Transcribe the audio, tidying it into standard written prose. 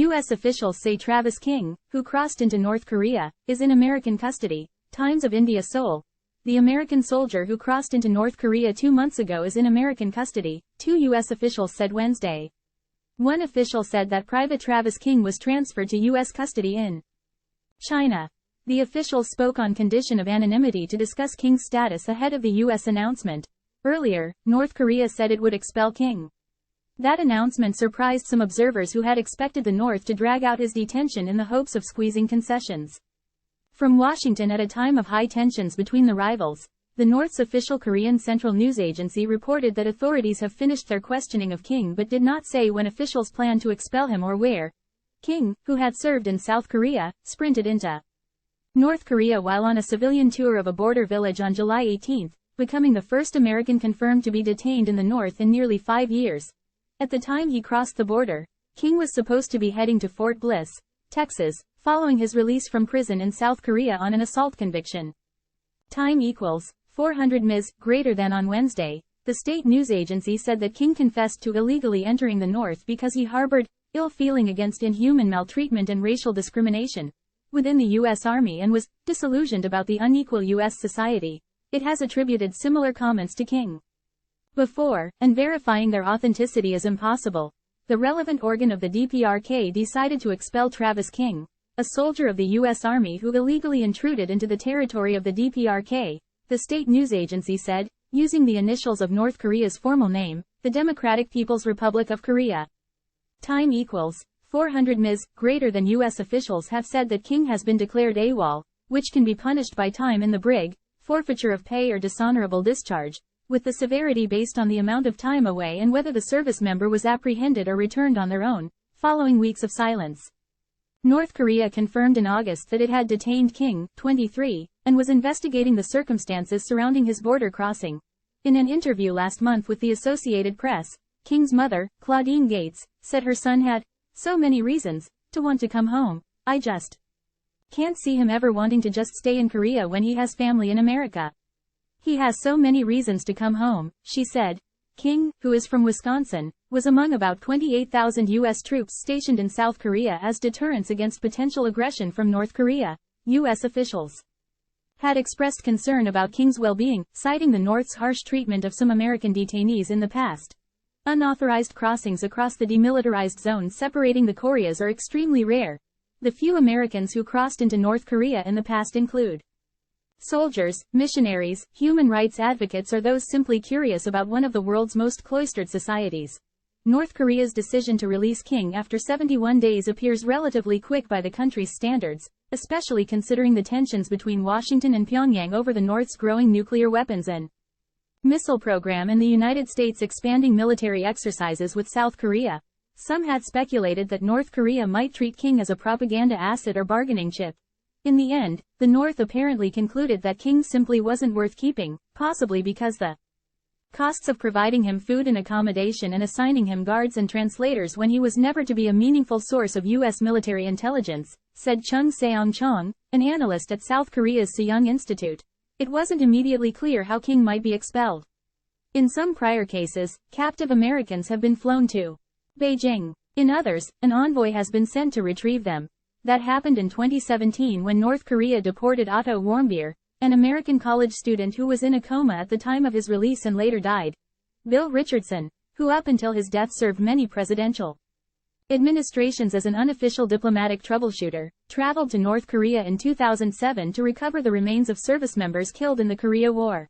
U.S. officials say Travis King, who crossed into North Korea, is in American custody. Times of India SEOUL. The American soldier who crossed into North Korea 2 months ago is in American custody, 2 U.S. officials said Wednesday. One official said that Pvt Travis King was transferred to U.S. custody in China. The officials spoke on condition of anonymity to discuss King's status ahead of the U.S. announcement. Earlier, North Korea said it would expel King. That announcement surprised some observers who had expected the North to drag out his detention in the hopes of squeezing concessions from Washington at a time of high tensions between the rivals. The North's official Korean Central News Agency reported that authorities have finished their questioning of King but did not say when officials plan to expel him or where. King, who had served in South Korea, sprinted into North Korea while on a civilian tour of a border village on July 18, becoming the first American confirmed to be detained in the North in nearly 5 years. At the time he crossed the border, King was supposed to be heading to Fort Bliss, Texas, following his release from prison in South Korea on an assault conviction. Time equals 400 ms. greater than on Wednesday. The state news agency said that King confessed to illegally entering the North because he harbored ill feeling against inhuman maltreatment and racial discrimination within the U.S. Army and was disillusioned about the unequal U.S. society. It has attributed similar comments to King before, and verifying their authenticity is impossible. The relevant organ of the DPRK decided to expel Travis King, a soldier of the U.S. Army who illegally intruded into the territory of the DPRK, the state news agency said, using the initials of North Korea's formal name, the Democratic People's Republic of Korea. Time equals 400 ms. greater than U.S. officials have said that King has been declared AWOL, which can be punished by time in the brig, forfeiture of pay or dishonorable discharge, with the severity based on the amount of time away and whether the service member was apprehended or returned on their own, following weeks of silence. North Korea confirmed in August that it had detained King, 23, and was investigating the circumstances surrounding his border crossing. In an interview last month with the Associated Press, King's mother, Claudine Gates, said her son had so many reasons to want to come home. I just can't see him ever wanting to just stay in Korea when he has family in America. He has so many reasons to come home, she said. King, who is from Wisconsin, was among about 28,000 U.S. troops stationed in South Korea as deterrence against potential aggression from North Korea. U.S. officials had expressed concern about King's well-being, citing the North's harsh treatment of some American detainees in the past. Unauthorized crossings across the demilitarized zone separating the Koreas are extremely rare. The few Americans who crossed into North Korea in the past include soldiers, missionaries, human rights advocates or those simply curious about one of the world's most cloistered societies. North Korea's decision to release King after 71 days appears relatively quick by the country's standards, especially considering the tensions between Washington and Pyongyang over the North's growing nuclear weapons and missile program and the United States expanding military exercises with South Korea. Some had speculated that North Korea might treat King as a propaganda asset or bargaining chip. In the end, the North apparently concluded that King simply wasn't worth keeping, possibly because the costs of providing him food and accommodation and assigning him guards and translators when he was never to be a meaningful source of U.S. military intelligence, said Chung Seong-chong, an analyst at South Korea's Seoul Institute. It wasn't immediately clear how King might be expelled. In some prior cases, captive Americans have been flown to Beijing. In others, an envoy has been sent to retrieve them. That happened in 2017 when North Korea deported Otto Warmbier, an American college student who was in a coma at the time of his release and later died. Bill Richardson, who up until his death served many presidential administrations as an unofficial diplomatic troubleshooter, traveled to North Korea in 2007 to recover the remains of service members killed in the Korea War.